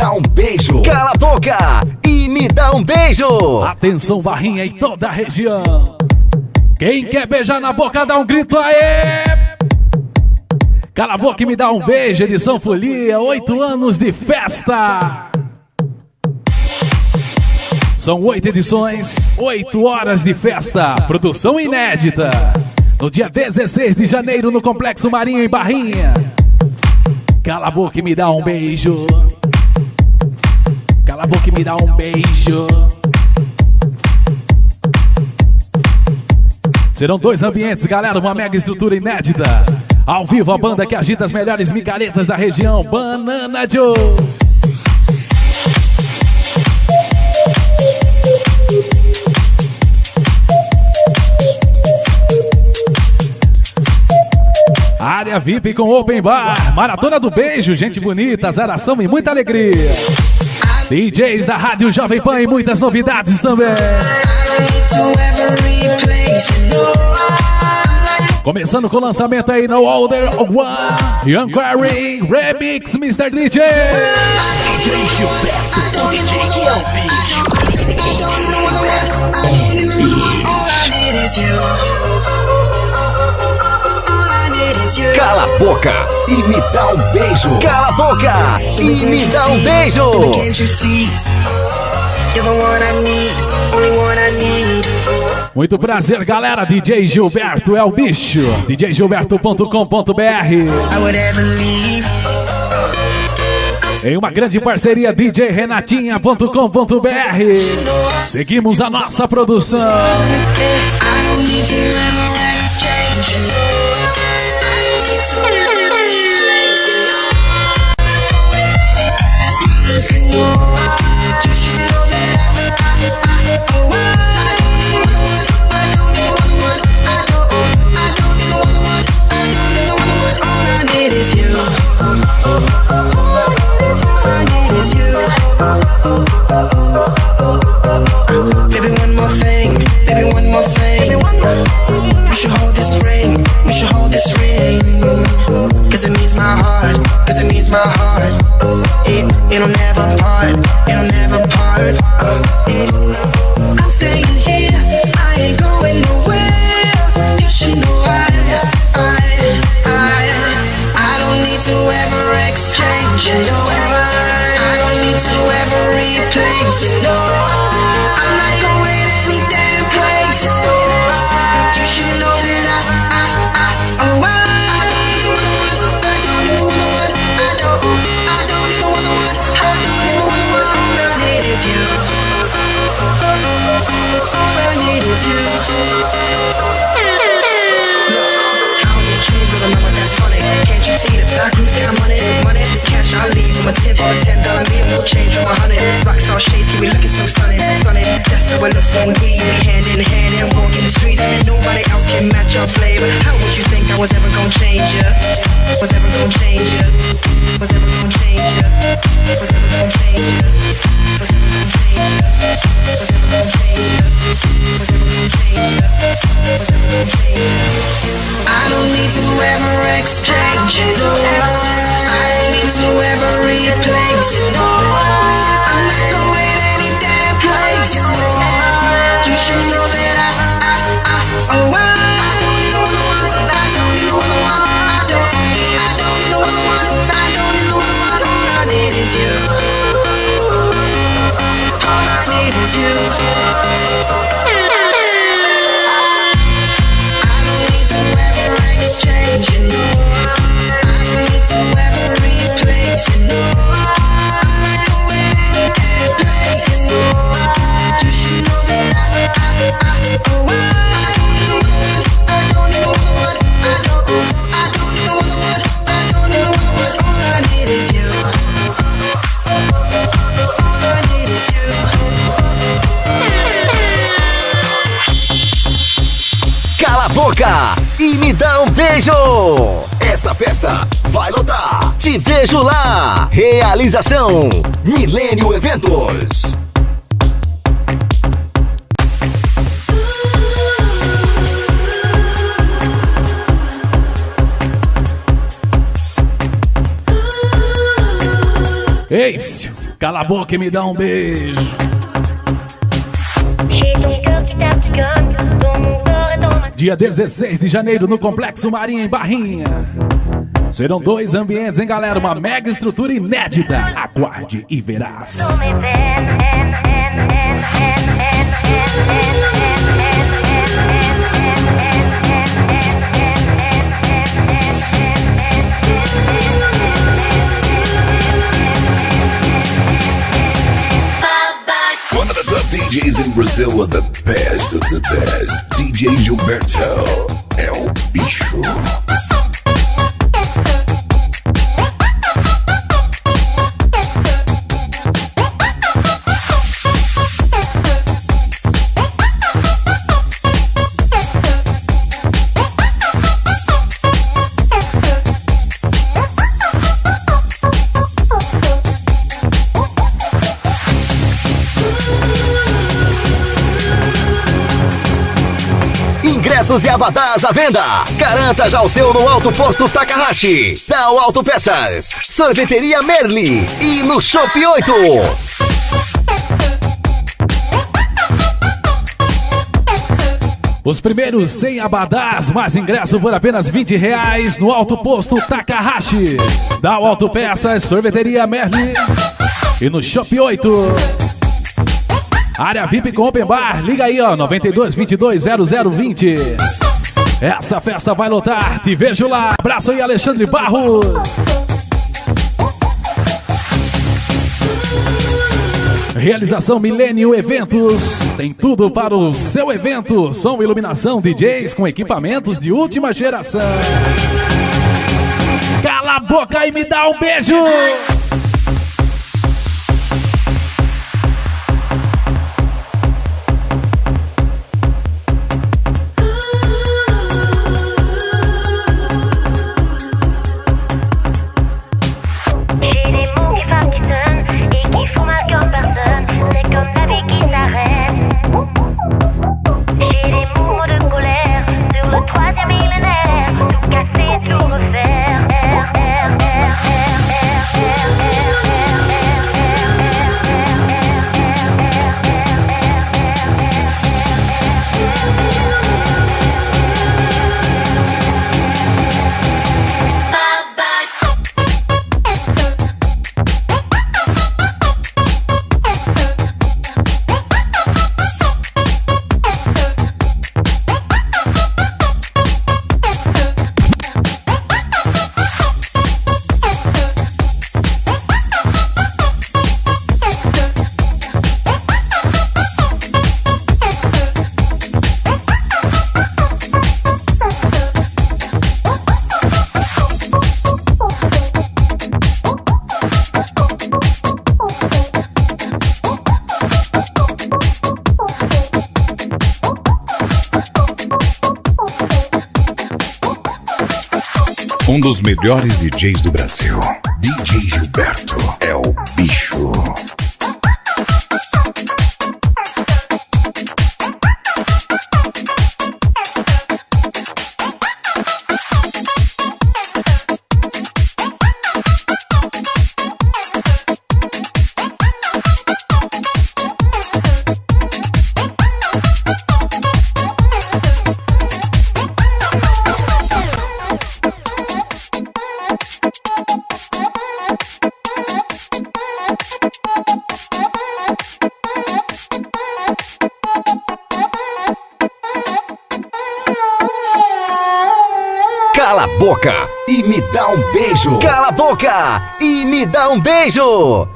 dá um beijo. Cala a boca e me dá um beijo. Atenção, Barrinha e toda a região. Quem quer beijar na boca, dá um grito aí. Cala a boca e me dá um beijo. Edição Folia, 8 anos de festa. São 8 edições, 8 horas de festa. Produção inédita. No dia 16 de janeiro, no Complexo Marinho, em Barrinha. Cala a boca e me dá um beijo. Cala a boca e me dá um beijo. Serão 2 ambientes, galera, uma mega estrutura inédita. Ao vivo, a banda que agita as melhores micaretas da região, Banana Joe. Área VIP com Open Bar, Maratona do Beijo, gente bonita, azaração e muita alegria. DJs da Rádio Jovem Pan e muitas novidades também. Começando com o lançamento aí no Older One, Young Quarry, Remix, Mr. DJ. DJ Gilberto, o DJ que é o bicho. Cala a boca e me dá um beijo. Cala a boca e me dá um beijo. Muito prazer, galera. DJ Gilberto é o bicho. djgilberto.com.br. Em uma grande parceria, djrenatinha.com.br. Seguimos a nossa produção. It'll never part, it'll never part. I'm staying here, I ain't going nowhere. You should know I don't need to ever exchange. I don't need to ever replace. I'm not going any damn place. You should know that I leave from a tip or a $10 bill, no change from 100. Rockstar shades, keep me looking so stunning, stunning. That's how it looks when we hand in hand and walk in the streets. Nobody else can match our flavor. How would you think I was ever gonna change ya? Was ever gonna change ya? Was ever gonna change ya? Was ever gonna change ya? Was ever gonna change ya? Was ever gonna change ya? Was ever gonna change ya? Was ever gonna change ya? I don't need to ever exchange. I don't need to ever replace. I'm not going any damn place. You should know that I don't need no other one. I don't need no other one. I don't need no other one. I don't need no other one. All I need is you. All I need is you. I don't need to ever exchange. I don't need to ever replace. I'm not going any damn place. You should know that I don't need no other one. I don't need no other one. I don't need no other one. All I need is you. All I need is you. Cala a boca e me dá um beijo. Esta festa vai lotar. Te vejo lá. Realização Milênio Eventos. Ei, Cala a boca e me dá um beijo. Dia 16 de janeiro no Complexo Marinha em Barrinha. Serão 2 ambientes, hein, galera? Uma mega estrutura inédita. Aguarde e verás. One of the top DJs in Brazil with the best of the best. DJ Gilberto é o bicho. Ingressos e abadás à venda. Garanta já o seu no Alto Posto Takahashi, da Auto Peças, Sorveteria Merli e no Shop 8. Os primeiros 100 abadás, mais ingresso por apenas R$20 no Alto Posto Takahashi, da Auto Peças, Sorveteria Merli e no Shop 8. Área VIP com Open Bar, liga aí, ó, 92220020. Essa festa vai lotar, te vejo lá. Abraço aí, Alexandre Barros. Realização Milênio Eventos. Tem tudo para o seu evento. Som, iluminação, DJs com equipamentos de última geração. Cala a boca e me dá um beijo. Um dos melhores DJs do Brasil. DJ Gilberto é o bicho. Cala a boca e me dá um beijo. Cala a boca e me dá um beijo.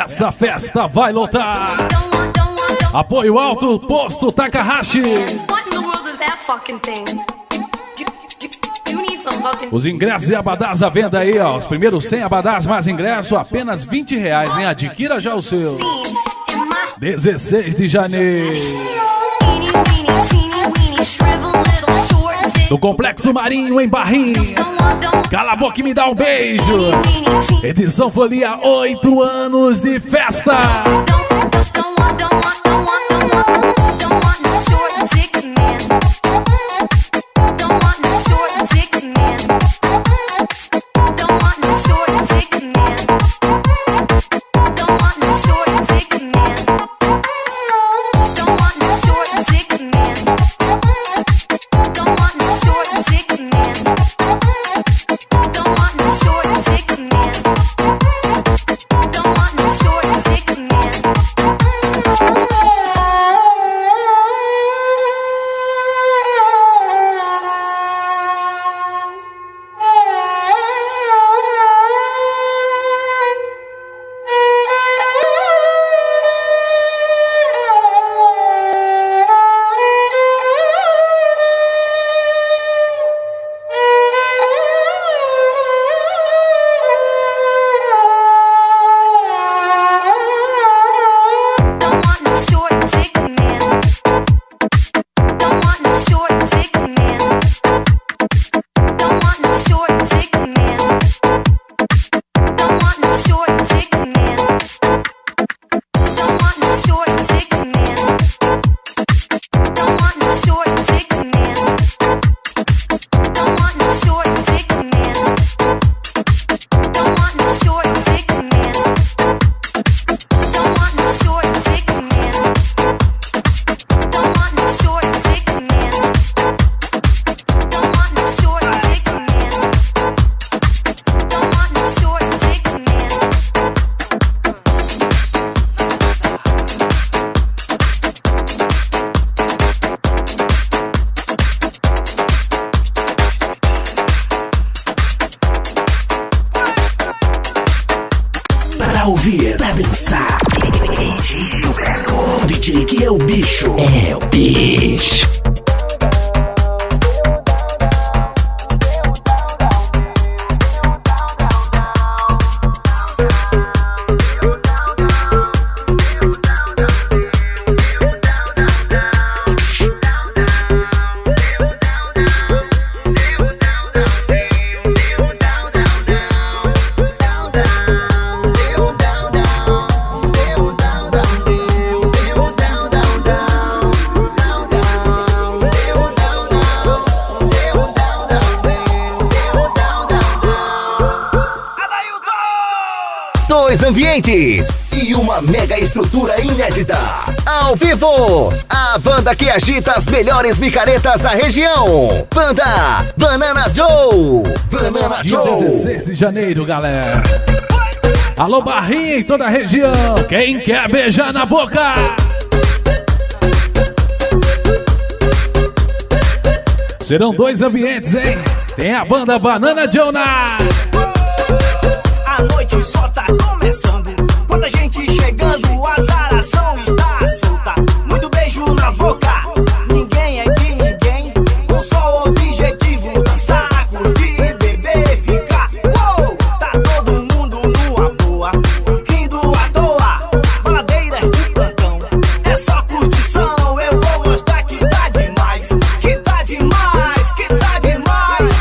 Essa festa vai lotar. Apoio alto, posto Takahashi. Os ingressos e abadás à venda aí, ó. Os primeiros 100 abadás mais ingresso, apenas R$20, hein? Adquira já o seu. 16 de janeiro. Do Complexo Marinho em Barrinha. Cala a boca e me dá um beijo. Edição Folia, 8 anos de festa. Pra ouvir, pra dançar. DJ Gilberto. DJ que é o bicho. É o bicho. Ambientes e uma mega estrutura inédita. Ao vivo, a banda que agita as melhores micaretas da região. Banda Banana Joe. Banana Dia Joe. 16 de janeiro, galera. Alô, Barrinha e toda a região. Quem quer beijar na boca? Serão 2 ambientes, hein? Tem a banda Banana Joe na... A noite só tá começando. Quando a gente chegando, a zaração está solta. Muito beijo na boca, ninguém é de ninguém. Um só objetivo, dançar, curtir, beber, ficar. Uou, tá todo mundo numa boa, rindo à toa, baladeiras de plantão. É só curtição, eu vou mostrar que tá demais. Que tá demais, que tá demais.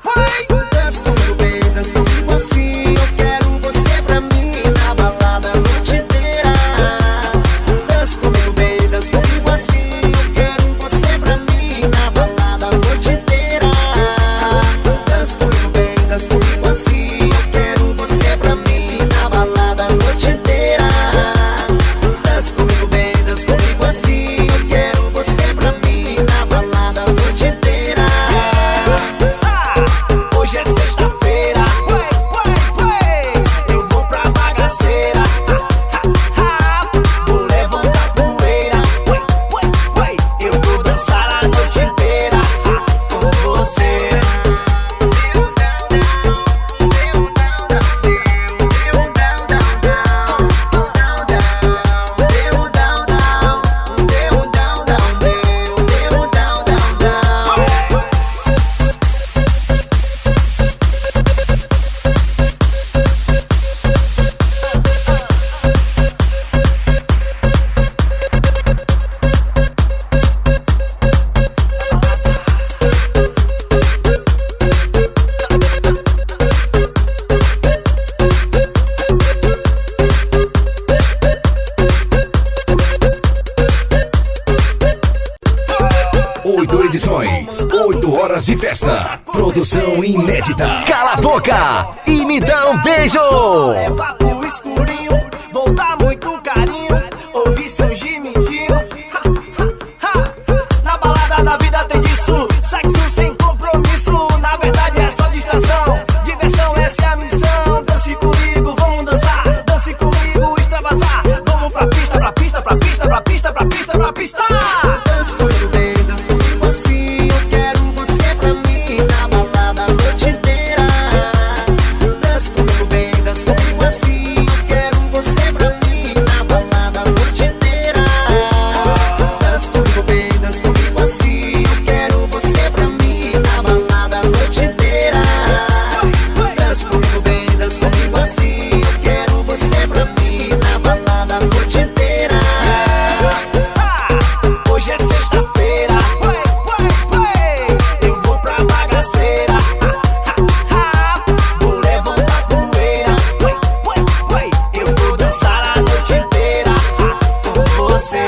Vai! Dança comigo, bem, dança comigo assim. Eu quero você pra mim na balada. 8 horas de festa. Produção inédita. Cala a boca e me dá um beijo. Leva pro escurinho, vou dar muito carinho. Ouvir seu gemidinho. Na balada da vida tem disso. Sexo sem compromisso. Na verdade é só distração. Diversão, essa é a missão. Dance comigo, vamos dançar. Dance comigo, extravasar. Vamos pra pista, pra pista, pra pista, pra pista, pra pista, pra pista. Dance comigo bem, dance comigo assim. Eu quero você pra mim na balada a noite inteira. Dance comigo bem, dance comigo assim. Eu quero você pra mim na balada a noite inteira. Dance comigo bem, dance comigo assim. Eu quero você pra mim na balada a noite inteira. Dance comigo bem, dance comigo assim. Eu quero você pra mim na balada a noite inteira. Hoje é sexta-feira, eu vou pra bagaceira. Vou levantar poeira, eu vou dançar a noite inteira com você.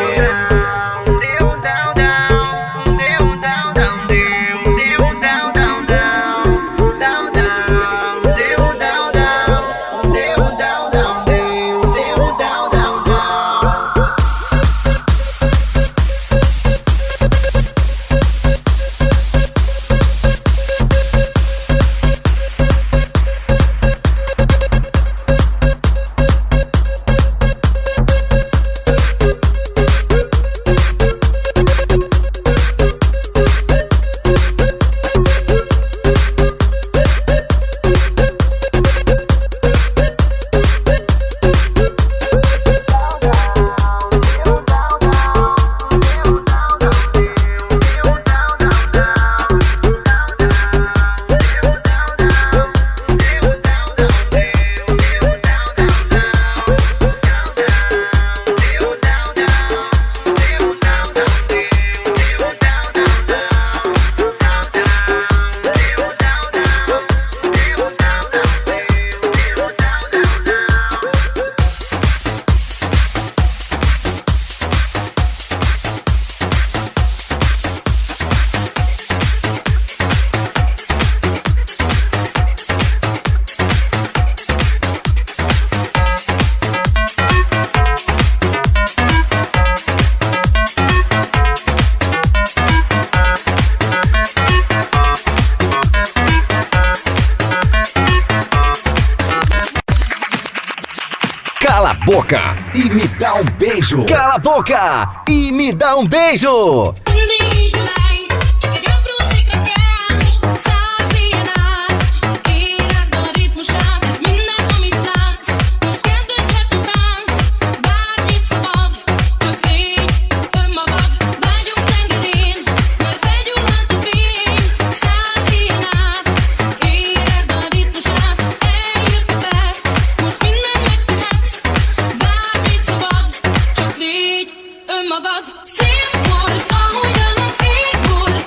Cala a boca e me dá um beijo. Cala a boca e me dá um beijo. Magad, szép volt, ahogyan az ég volt.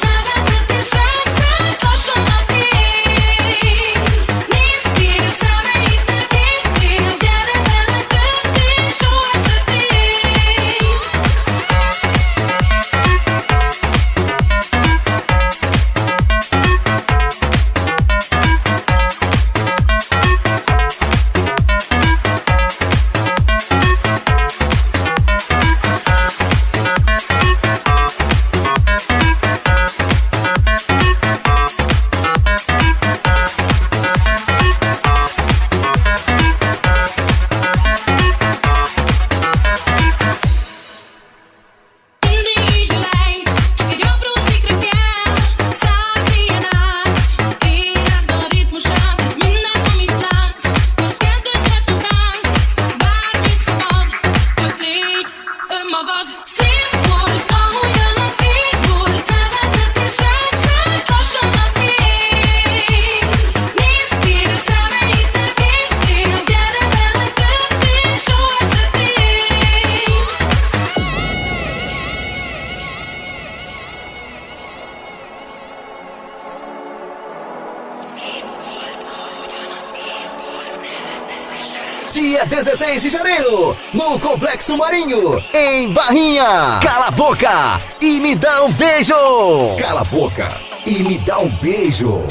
Dia 16 de janeiro, no Complexo Marinho, em Barrinha. Cala a boca e me dá um beijo. Cala a boca e me dá um beijo.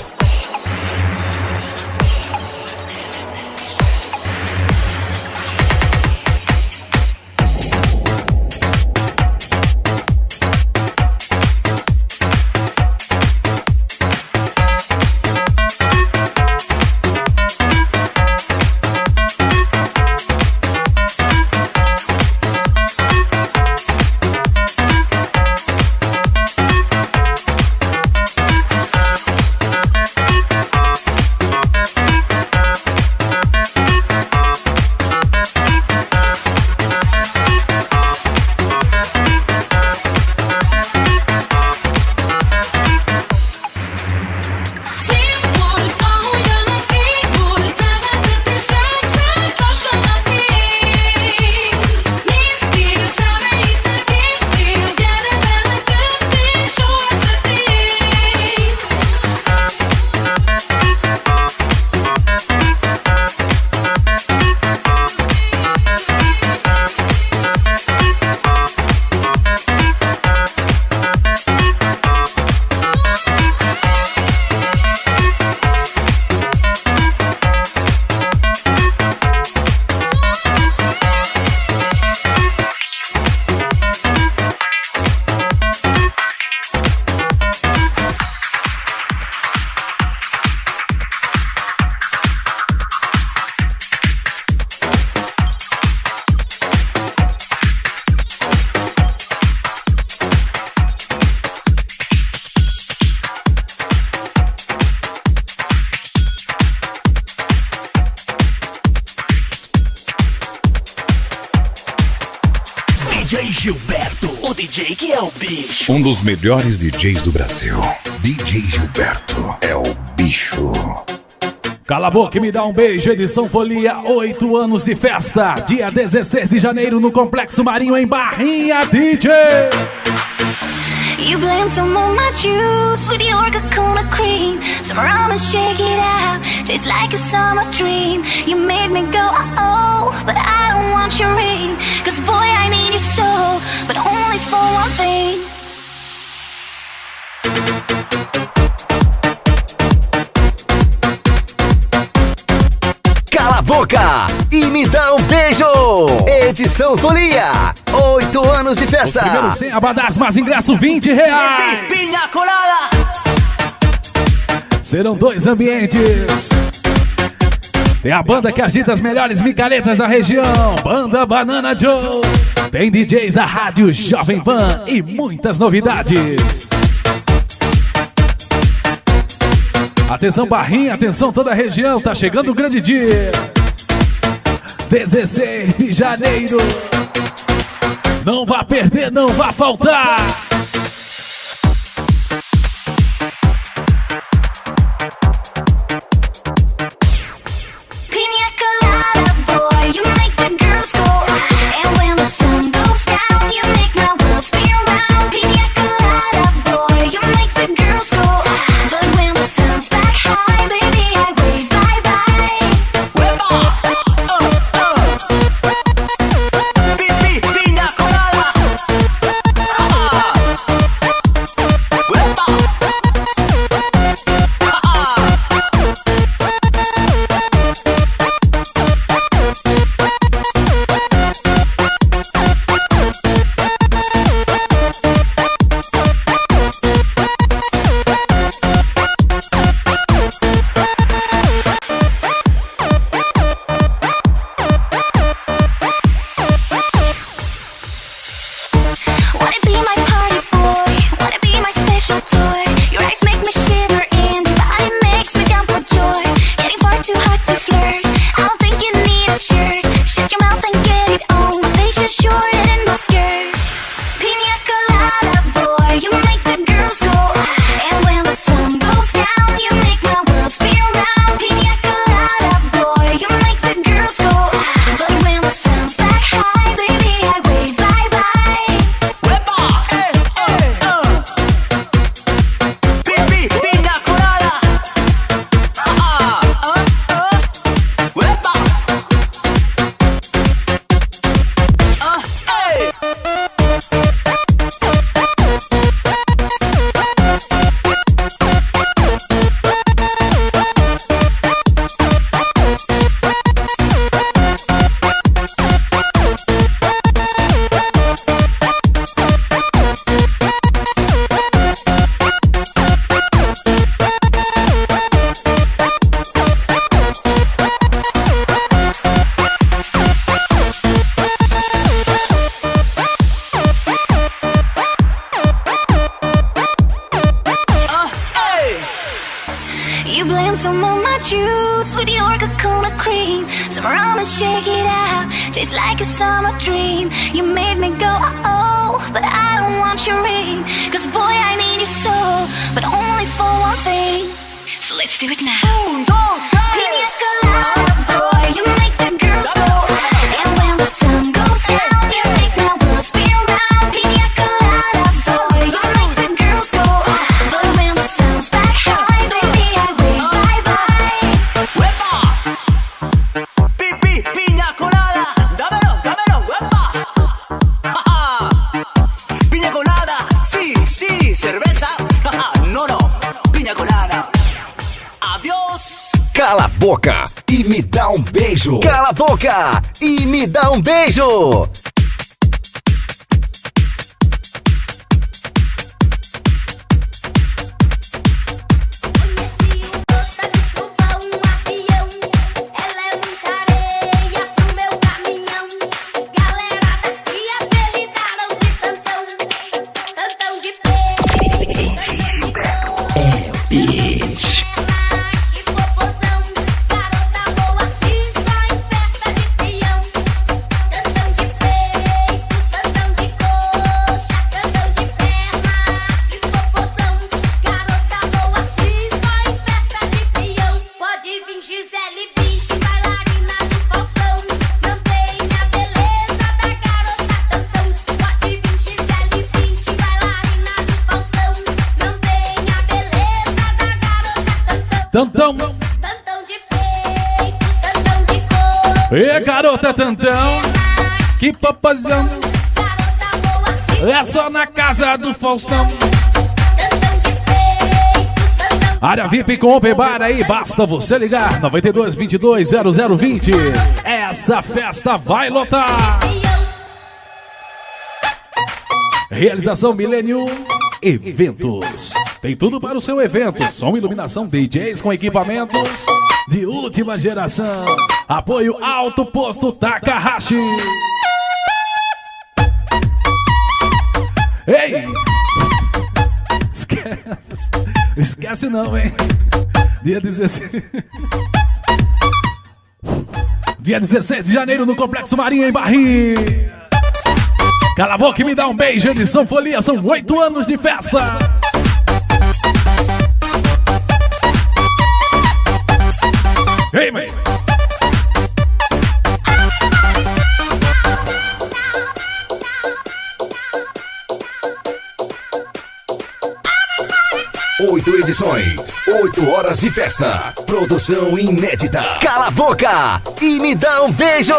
DJ Gilberto, o DJ que é o bicho. Um dos melhores DJs do Brasil. DJ Gilberto é o bicho. Cala a boca e me dá um beijo, edição Folia, 8 anos de festa, dia 16 de janeiro no Complexo Marinho em Barrinha, DJ. You blend some on my juice with your coconut cream. Some rum and shake it out, tastes like a summer dream. You made me go oh, but I don't want your ring. Cause boy I need you so, but only for one thing. Cala a boca e me dá um beijo. Edição Folia, 8 anos de festa. Primeiro 100 abadás, mais ingresso R$20. Pinha colada. Serão 2 ambientes. Tem a banda que agita as melhores micaretas da região, Banda Banana Joe. Tem DJs da rádio Jovem Pan e muitas novidades. Atenção Barrinha, atenção toda a região, tá chegando o grande dia. 16 de janeiro. Não vá perder, não vá faltar. Pina colada, boy, you make the girls go. And when the sun goes down, you make my world spin round. Pina colada, boy, you make the girls go. But when the sun's back high, baby, I wave bye-bye. Pinha colada. blend some of my juice with your coconut cream. Some rum and shake it out, tastes like a summer dream. You made me go, oh, but I don't want your ring. Cause boy, I need you so, but only for one thing. So let's do it now. Pina colada, boy, you make the girls go. And when the sun goes down, you make my world spin round. Pina colada, boy, you make the girls go. But when the sun's back high, baby, I wave bye-bye. Piña colada, dámelo, huepa. Piña colada, sí, cerveza. No, piña colada. Adiós. Cala a boca e me dá um beijo. Cala a boca e me dá um beijo. Tantão. E garota Tantão, que papazão. É só na casa do Faustão. Área VIP com Open Bar aí, basta você ligar 92 22 0020. Essa festa vai lotar. Realização Millennium Eventos. Tem tudo para o seu evento. Som, iluminação, DJs com equipamentos de última geração. Apoio Alto Posto Takahashi. Ei! Esquece não, hein? Dia 16. Dia 16 de janeiro no Complexo Marinha em Barrinha. Cala a boca e me dá um beijo, edição Folia, são 8 anos de festa. Ei, mãe. Oito edições, 8 horas de festa, produção inédita. Cala a boca e me dá um beijo.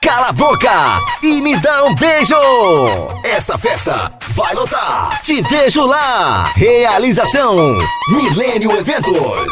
Cala a boca e me dá um beijo. Esta festa vai lotar. Te vejo lá. Realização Millennium Eventos.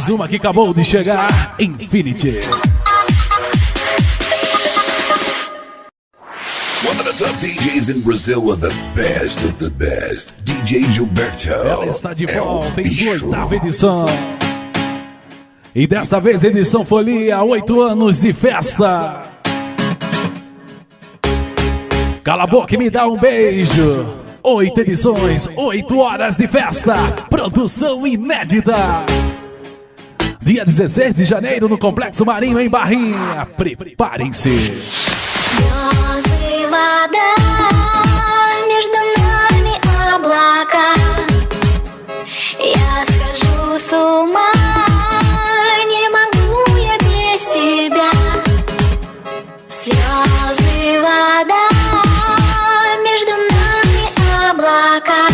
Mais uma que acabou de chegar, Infinity. One of the top DJs in Brazil with the best of the best. DJ Gilberto. Ela está de volta em sua Bicho. 8ª edição. E desta vez a edição Folia, 8 anos de festa. Cala a boca e me dá um beijo. 8 edições, 8 horas de festa. Produção inédita. Dia 16 de janeiro no Complexo Marinho em Barrinha. Preparem-se. Слёзы, вода, между нами облака. Я схожу с ума, не могу я без тебя. Слёзы, вода, между нами облака.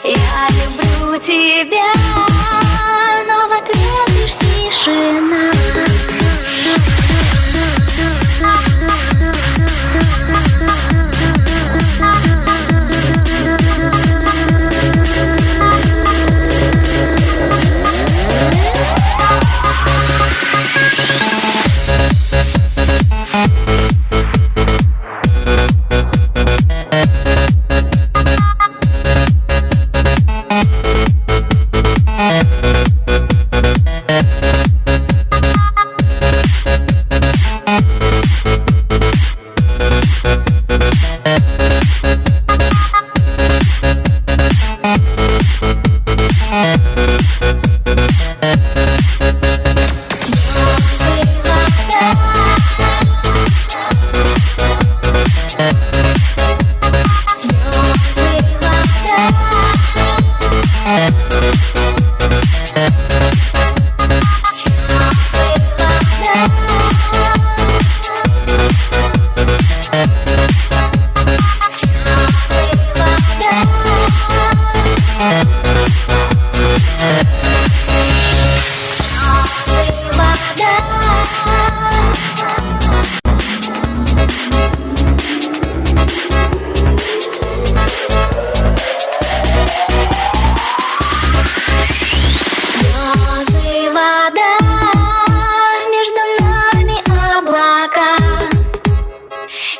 Я люблю тебя, но в ответ лишь тишина.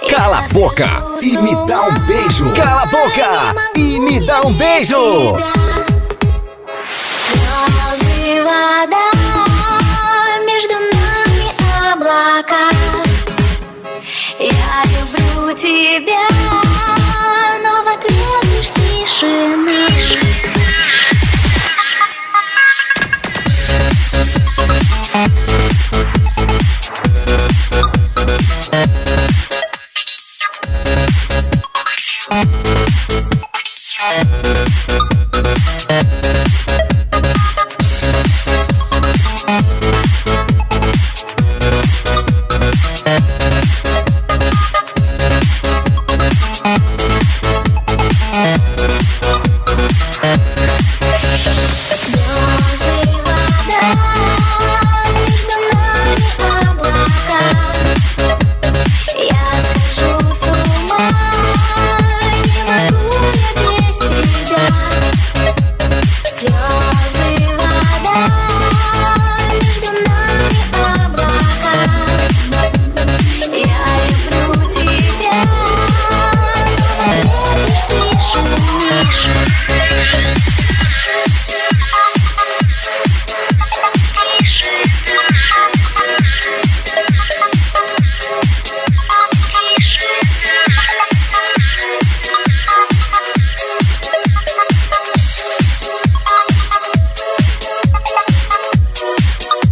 Cala a boca e me dá um beijo. Cala a boca e me dá um beijo. Слёзы, вода, между нами облака. Я люблю тебя, но в ответ лишь тишина.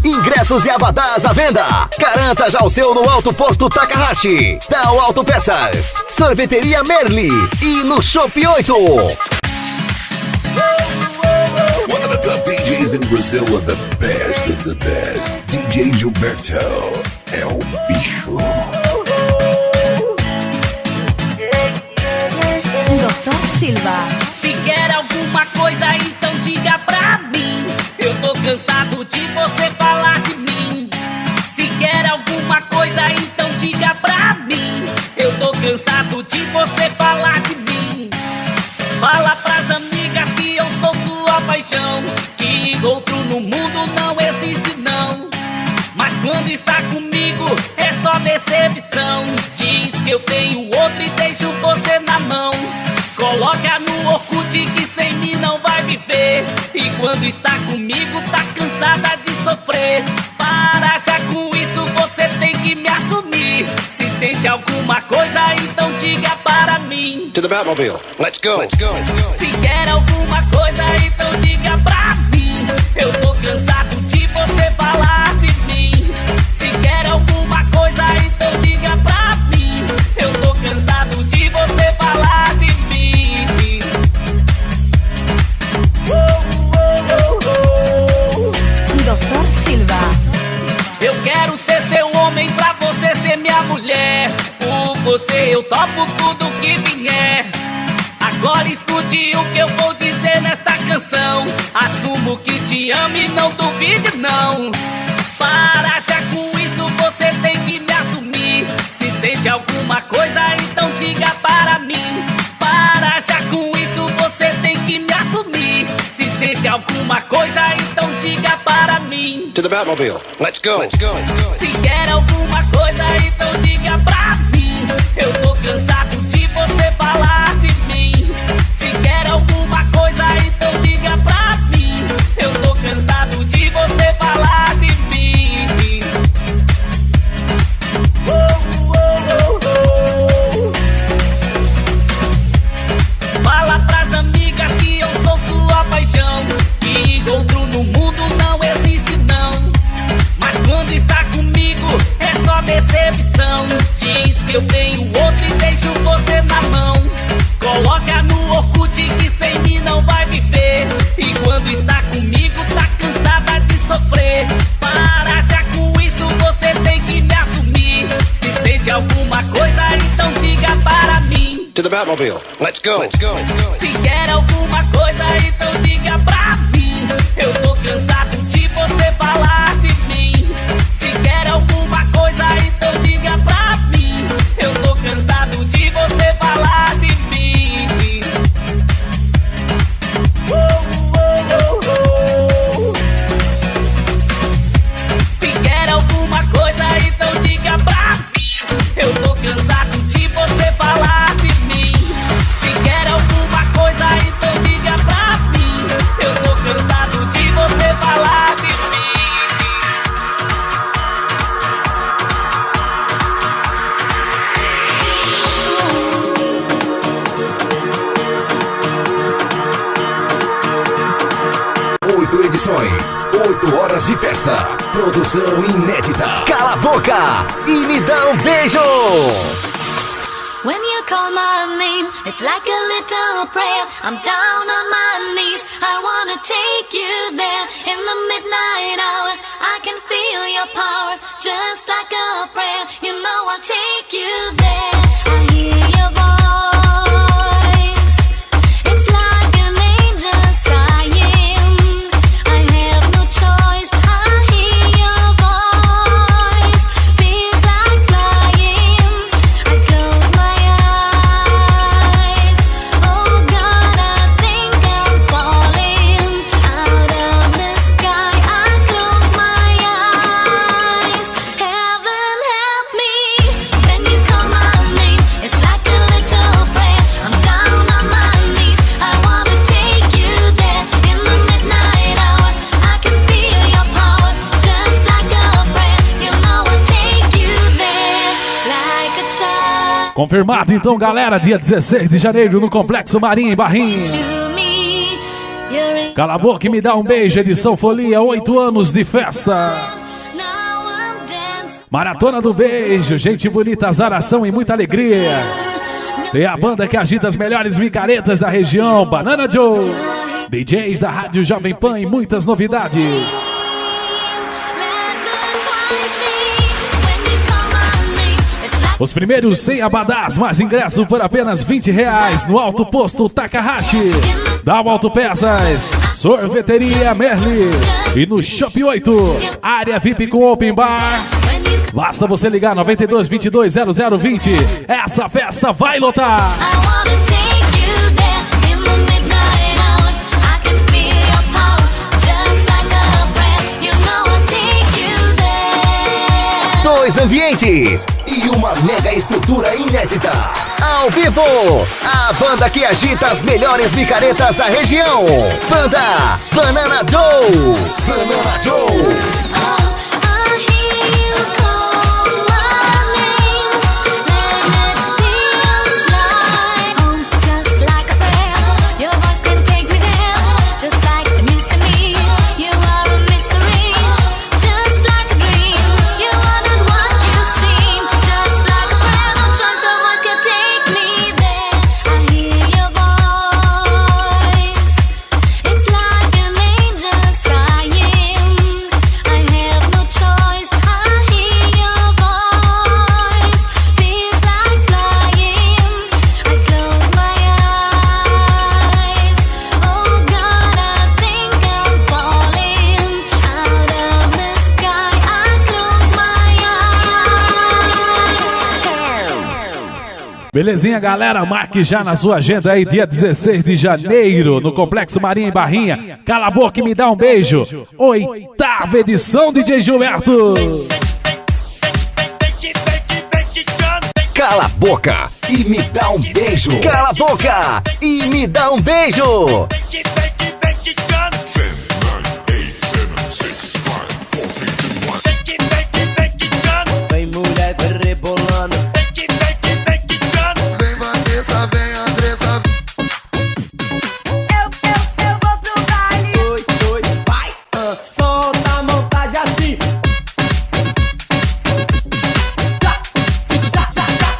Ingressos e abadás à venda. Garanta já o seu no Alto Posto Takahashi, Tal Autopeças, Sorveteria Merli e no Shop 8. One of the top DJs in Brazil with the best of the best. DJ Gilberto. É o bicho. Dr. Silva. Se quer alguma coisa, então diga pra mim. Eu tô cansado de você falar de mim. Se quer alguma coisa, então diga pra mim. Eu tô cansado de você falar de mim. Fala pras amigas que eu sou sua paixão, que outro no mundo quando está comigo é só decepção. Diz que eu tenho outro e deixo você na mão. Coloca no Orkut que sem mim não vai viver. E quando está comigo tá cansada de sofrer. Para já com isso, você tem que me assumir. Se sente alguma coisa, então diga para mim. To the Batmobile, let's go. Let's go. Se quer alguma coisa, então diga pra mim. Eu tô cansado de você falar de mim. Se quer alguma coisa, então diga pra mim. Eu tô cansado de você falar de mim. Dr. Silva. Eu quero ser seu homem pra você ser minha mulher. Por você eu topo tudo que vier. Agora escute o que eu vou dizer nesta canção. Assumo que te amo e não duvide não. Para já com isso, você tem que me assumir. Se sente alguma coisa, então diga para mim. Para já com isso, você tem que me assumir. Se sente alguma coisa, então diga para mim. To the Batmobile, let's go. Let's go. Se quer alguma coisa, então diga pra mim. Eu tô cansado de você falar de mim. Se quer alguma coisa, então diga pra mim. Eu tô cansado de você falar de mim. Fala pras amigas que eu sou sua paixão. Que outro no mundo não existe não. Mas quando está comigo é só decepção. Diz que eu tenho outro e deixo você na mão. Coloca no Orkut que sem mim não vai viver. E quando está comigo tá cansada de sofrer. Para já com isso, você tem que me assumir. Se sente alguma coisa, então diga para mim. To the Batmobile, let's go. Let's go. Se quer alguma coisa, então diga pra mim. Eu tô cansado de você falar de mim. Se quer alguma coisa, então diga pra mim. Eu tô cansado de você falar de mim. Se quer alguma coisa, então diga pra mim. Eu tô cansado de você falar de mim. Se quer alguma coisa, então diga pra mim. Eu tô cansado de você falar de mim. Oito edições, 8 horas de festa. Produção inédita. Cala a boca e me dá um beijo. When you call my name, it's like a little prayer. I'm down on my knees. I wanna take you there in the midnight hour. I can feel your power, just like a prayer. You know I'll take you there. I hear your voice. It's like an angel sighing. I have no choice. I hear your voice. Feels like flying. I close my eyes. Oh God, I think I'm falling out of the sky. I close my eyes. Heaven help me. When you call my name, it's like a little prayer. I'm down on my knees. I wanna take you there in the midnight hour. I can feel your power, just like a prayer. You know I'll take you there like a child. Confirmado então, galera, dia 16 de janeiro no Complexo Marinha em Barrinha. To me, you're in Cala a boca e me dá um beijo, edição Folia, 8 anos de festa. now I'm dancing. Maratona do beijo, gente bonita, azaração e muita alegria. Tem a banda que agita as melhores micaretas da região, Banana Joe. DJs da Rádio Jovem Pan e muitas novidades. Let the choir sing. When you call my name, it's like Os primeiros 100 abadás, mais ingresso por apenas R$20 no Alto Posto Takahashi. Dal Autopeças, Sorveteria Merli e no Shop 8, área VIP com Open Bar. when you Basta você ligar 92 22 0020. Essa festa vai lotar. I wanna take you there in the midnight hour. I can feel your power, just like a prayer. You know I'll take you there. 2 ambientes e uma mega estrutura inédita. Ao vivo, a banda que agita as melhores micaretas da região. Banda Banana Joe. Banana Joe. Belezinha, galera? Marque já na sua agenda aí, dia 16 de janeiro, no Complexo Marinha em Barrinha. Cala a boca e me dá um beijo. 8ª edição, DJ Gilberto. Cala a boca e me dá um beijo. Cala a boca e me dá um beijo. 10, 9, 8, 7, 6, 5, 4, 3, 2, 1. Vem mulher rebolando. Vem Andressa. Eu vou pro baile. Oi, vai. Solta a montagem assim.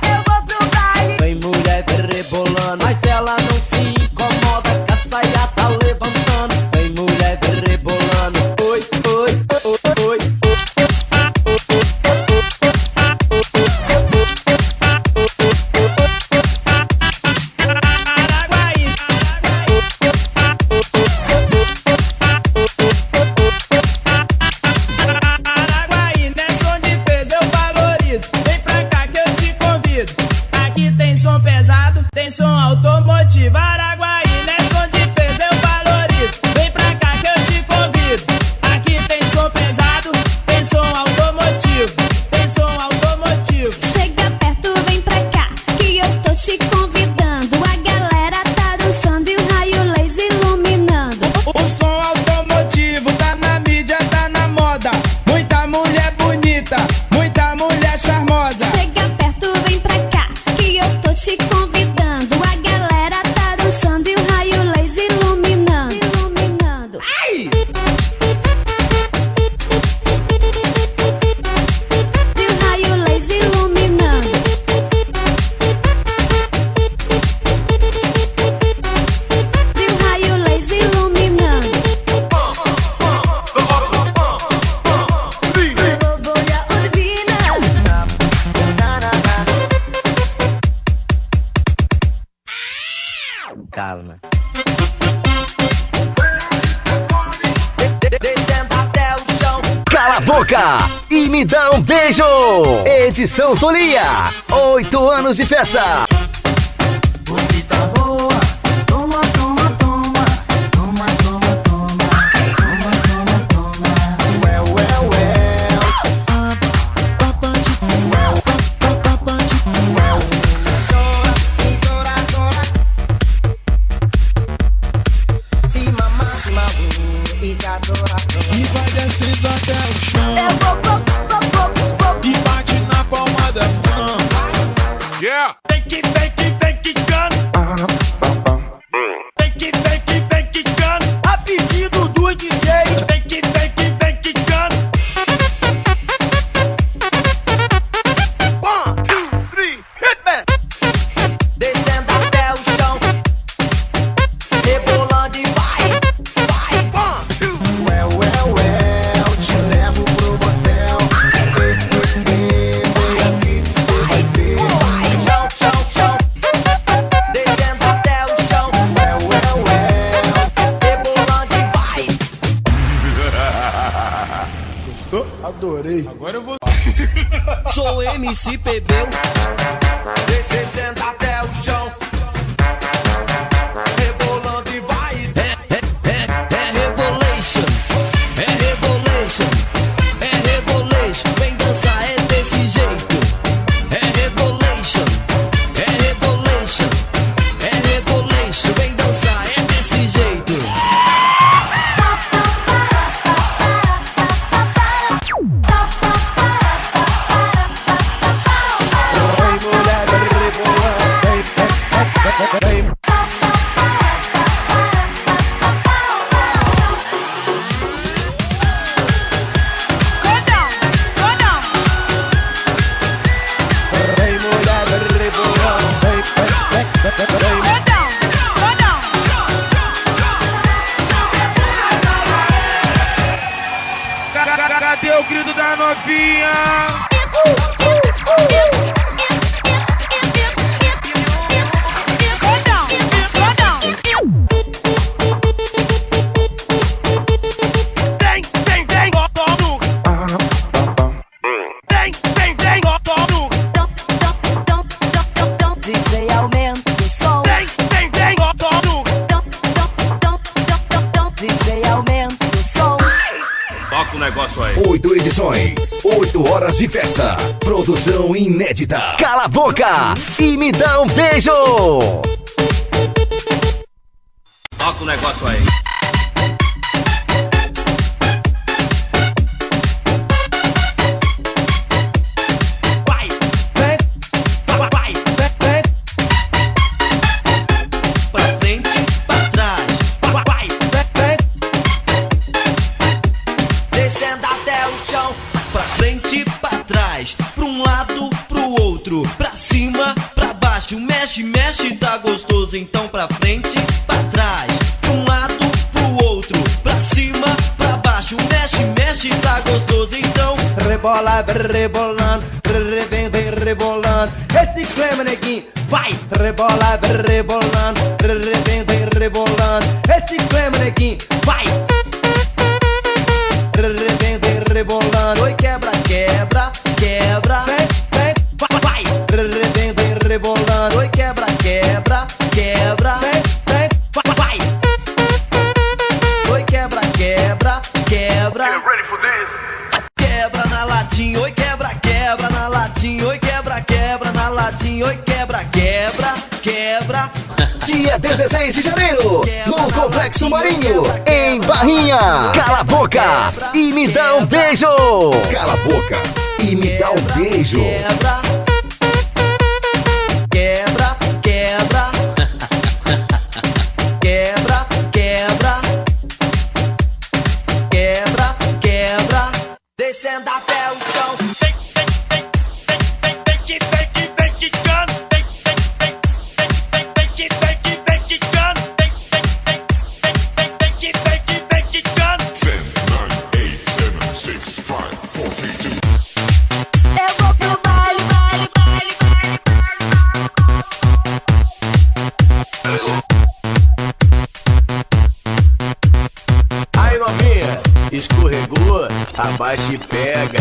Eu vou pro baile. Vem mulher rebolando. Mas ela não se incomoda, que a saia tá levantando. Vem mulher rebolando. Oi. Tem som automotivo, Araguaí, não é som de peso, eu valorizo. Vem pra cá que eu te convido. Aqui tem som pesado, tem som automotivo, tem som automotivo. Chega perto, vem pra cá, que eu tô te convidando. A galera tá dançando e o raio laser iluminando. O som automotivo tá na mídia, tá na moda. Muita mulher bonita, muita mulher charmosa. Chega perto, vem pra cá, que eu tô te convidando. A galera tá dançando e o raio laser iluminando. Ai! E o raio laser iluminando. E o raio laser iluminando. Calma. Descendo até o chão. Cala a boca e me dá um beijo. Edição Folia, 8 anos de festa. Você tá boa. Toma, toma, toma. Toma, toma, toma. Toma, toma, toma. Well. E vai descendo até o chão. E bate na palma da mão. Yeah! Take it, gun. Take it, gun. A pedido do DJ. Take it, gun. 1, 2, 3, hit man. Descendo até o chão. Rebolando e vai. 1, 2. Well, te levo pro motel. Cê vai ver. Chão. Descendo até o chão. Rebolando e vai. Gostou? Adorei. Agora eu vou. Sou MC Pebeu. Descendo até o chão. Rebolando e vai. É rebolation. Vem dançar, é desse DJ aumenta o som. DJ aumenta o som. Toca o negócio aí. 8 edições, 8 horas de festa. Produção inédita. Cala a boca e me dá um beijo. Toca o negócio aí. Mexe, tá gostoso, então pra frente, pra trás, pra um lado, pro outro, pra cima, pra baixo, mexe, tá gostoso, então Rebola, rebolando, vem rebolando. Esse clima, neguinho, vai! Rebola, rebolando, vem rebolando. Esse clima, neguinho, vai! Vem rebolando. Oi, quebra, quebra, quebra. Vem, vai! Vem rebolando. Oi, quebra, quebra, quebra. Vem, vai! Oi, quebra, quebra, quebra. Get ready for this. Quebra na latinha, oi, quebra, quebra na latinha. Oi, quebra, quebra na latinha. Oi, quebra, quebra, quebra. Dia 16 de janeiro, no Complexo Marinho, em Barrinha. Cala a boca e me dá um beijo. Cala a boca e me dá um beijo. Quebra, quebra, quebra. Quebra, quebra. Quebra, quebra. Descendo até o chão. Escorregou, abaixa e pega.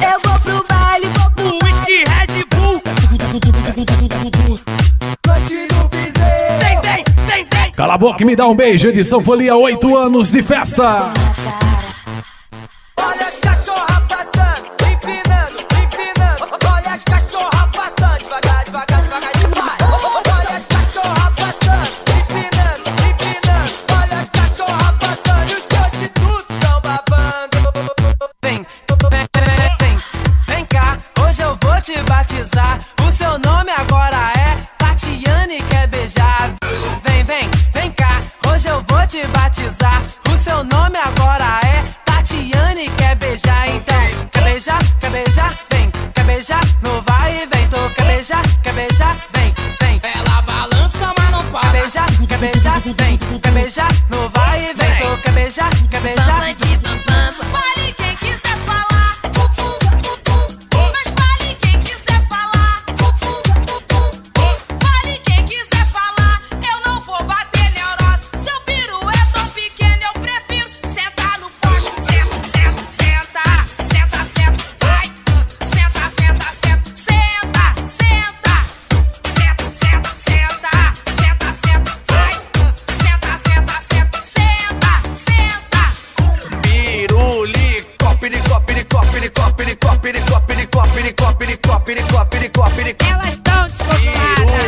Eu vou pro baile, vou pro Whisky Red Bull. Tem. Cala a boca e me dá um beijo. Edição Folia, 8 anos de festa. Olha as cachorras passando, empinando. Olha as cachorras passando, devagar, demais. Olha as cachorras passando, empinando. Olha as cachorras passando e os prostitutos estão babando. Vem cá, hoje eu vou te batizar. O seu nome agora é Tatiane, quer beijar. Vem cá, hoje eu vou te batizar. O seu nome agora é Tatiane, quer beijar. Então, quer beijar, vem. Quer beijar, não vai e vem. Tô, quer beijar, vem. Ela balança, mas não para. Quer beijar, vem. Quer beijar, não vai e vem. Tô, quer beijar. Fale quem quiser falar. Mas fale quem quiser falar. Fale quem quiser falar. Eu não vou bater neurose. Seu peru é tão pequeno, eu prefiro sentar no poste. Senta. Vai. Senta. Vai. Elas estão descontroladas.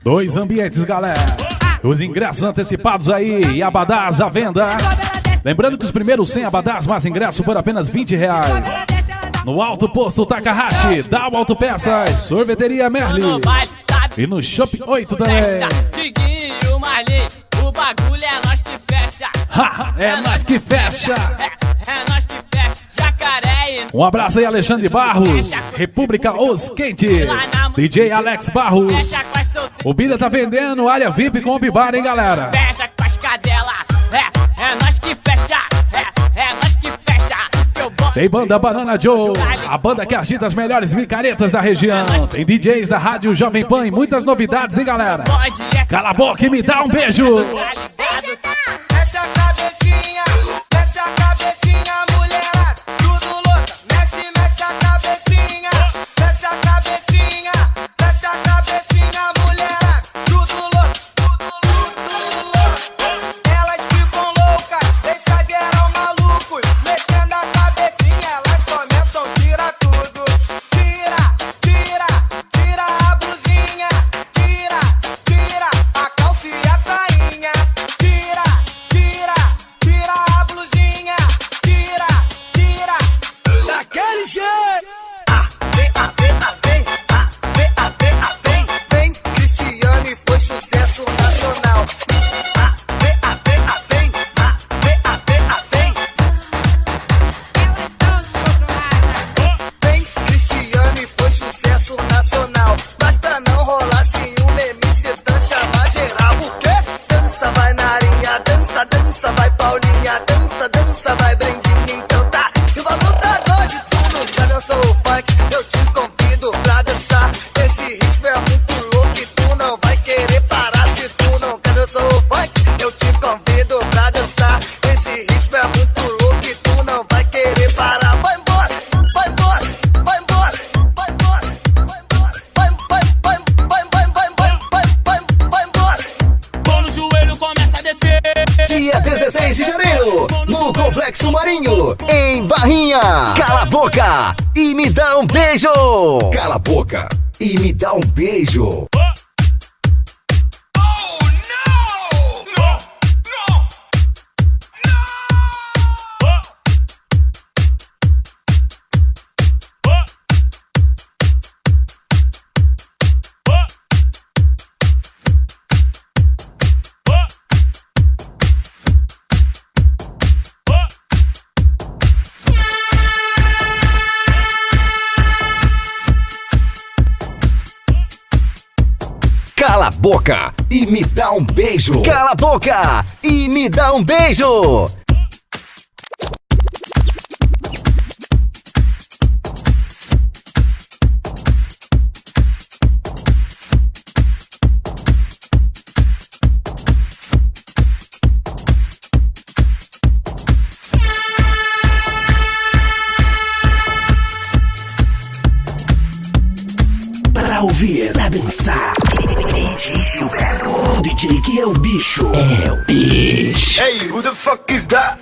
Dois ambientes, galera. Os ingressos antecipados aí e abadás à venda. Lembrando que os primeiros 100 abadás mais ingresso por apenas R$20. No Alto Posto Takahashi, Dow Autopeças, Sorveteria Merli. E no Shop 8 também. Diguinho, Marley, o bagulho é nós que fecha. É nós que fecha. É nós que fecha. Jacaré e Um abraço aí, Alexandre Barros, República Os Quente, DJ Alex Barros. O Bida tá vendendo área VIP com o Bibar, hein, galera? Fecha com as cadelas, é nós que fecha, é nós que fecha. Tem banda Banana Joe, a banda que agita as melhores micaretas da região. Tem DJs da Rádio Jovem Pan e muitas novidades, hein, galera? Cala a boca e me dá um beijo. Mexe a cabecinha, mulherada, tudo louca. Mexe, mexe a cabecinha, mexe a cabecinha, mexe a cabecinha, mulherada, tudo louca, tudo louca. Elas ficam loucas, deixa geral maluco, mexendo a cabecinha, elas começam a tirar tudo. Tira a blusinha, tira a calça e a sainha. Tira a blusinha, tira, daquele jeito. Vem, Cristiane foi sucesso nacional. Vem, Cristiane foi sucesso nacional. Basta não rolar ciúme, MC Dan chama geral. O quê? Dança, vai Narinha, dança, vai Paulinha, dança, vai Brendinha, então tá. E vamos dar hoje, tu nunca dançou o funk, eu te convido pra dançar. Esse ritmo é muito louco e tu não vai querer parar. Se tu nunca dançou o funk, eu te convido pra dançar. Esse ritmo é muito louco e tu não vai querer parar. Vai embora, vai embora, vai embora, vai embora, vai embora. Pão no joelho, começa a descer. Dia 16 de janeiro, no Complexo Marinho, em Barrinha. Cala a boca e me dá um beijo. Cala a boca e me dá um beijo. Cala a boca e me dá um beijo. Cala a boca e me dá um beijo. Pra ouvir, pra dançar. DJ Gilberto, DJ que é o bicho. É o bicho. Hey, who the fuck is that?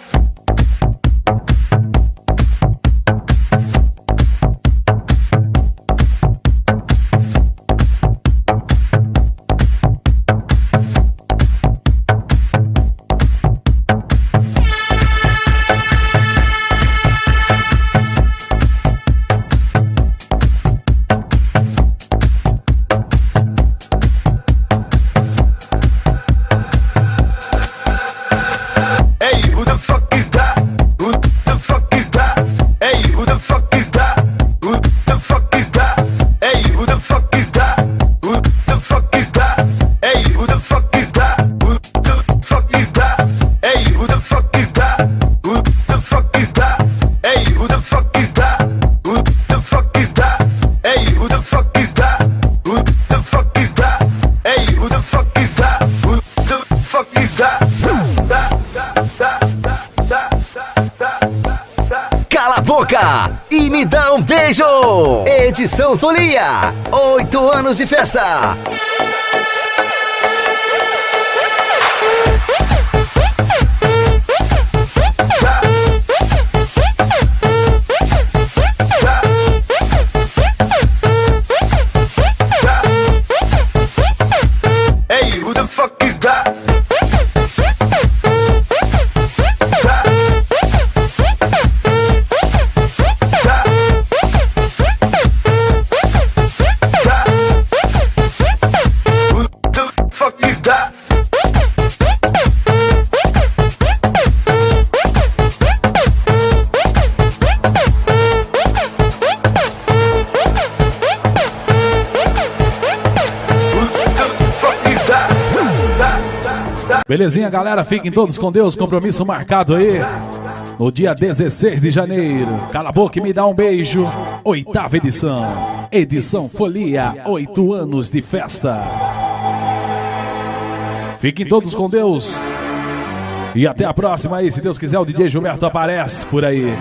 E me dá um beijo. Edição Folia, 8 anos de festa. Hey, who the fuck is that? Belezinha, galera? Fiquem todos com Deus. Compromisso marcado aí no dia 16 de janeiro. Cala a boca e me dá um beijo. 8ª edição. Edição Folia. 8 anos de festa. Fiquem todos com Deus. E até a próxima aí. Se Deus quiser, o DJ Gilberto aparece por aí.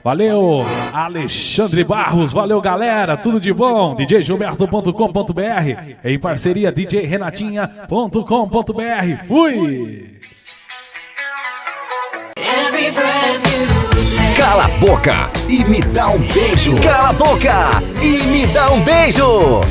Valeu, Alexandre Barros. Valeu, galera. Tudo de bom. djgilberto.com.br em parceria djrenatinha.com.br. Fui! Cala a boca e me dá um beijo. Cala a boca e me dá um beijo.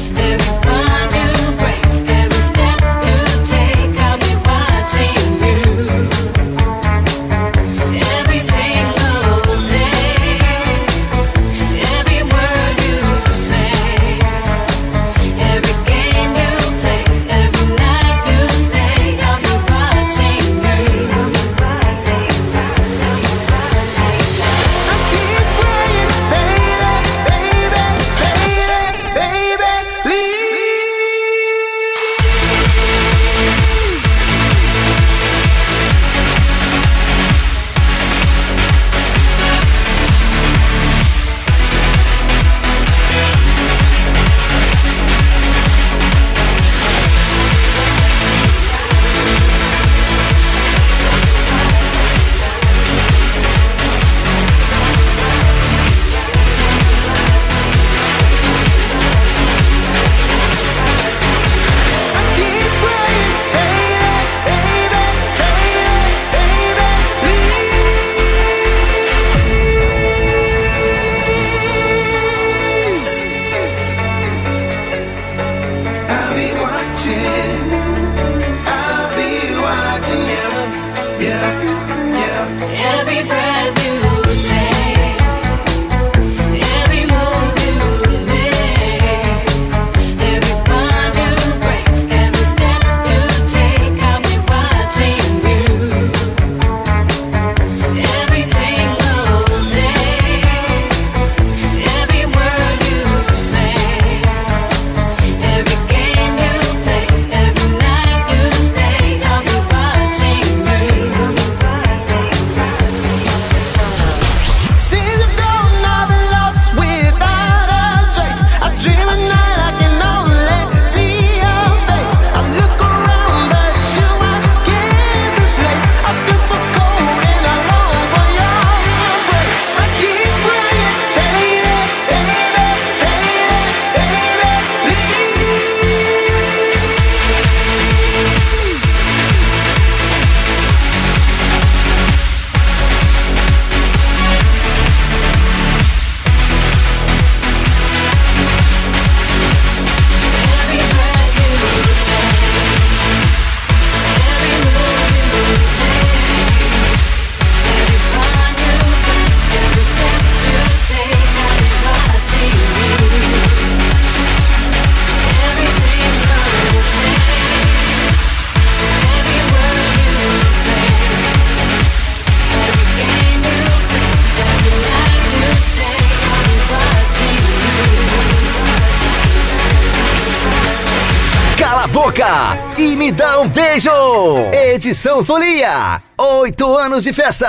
Boca e me dá um beijo. Edição Folia. 8 anos de festa.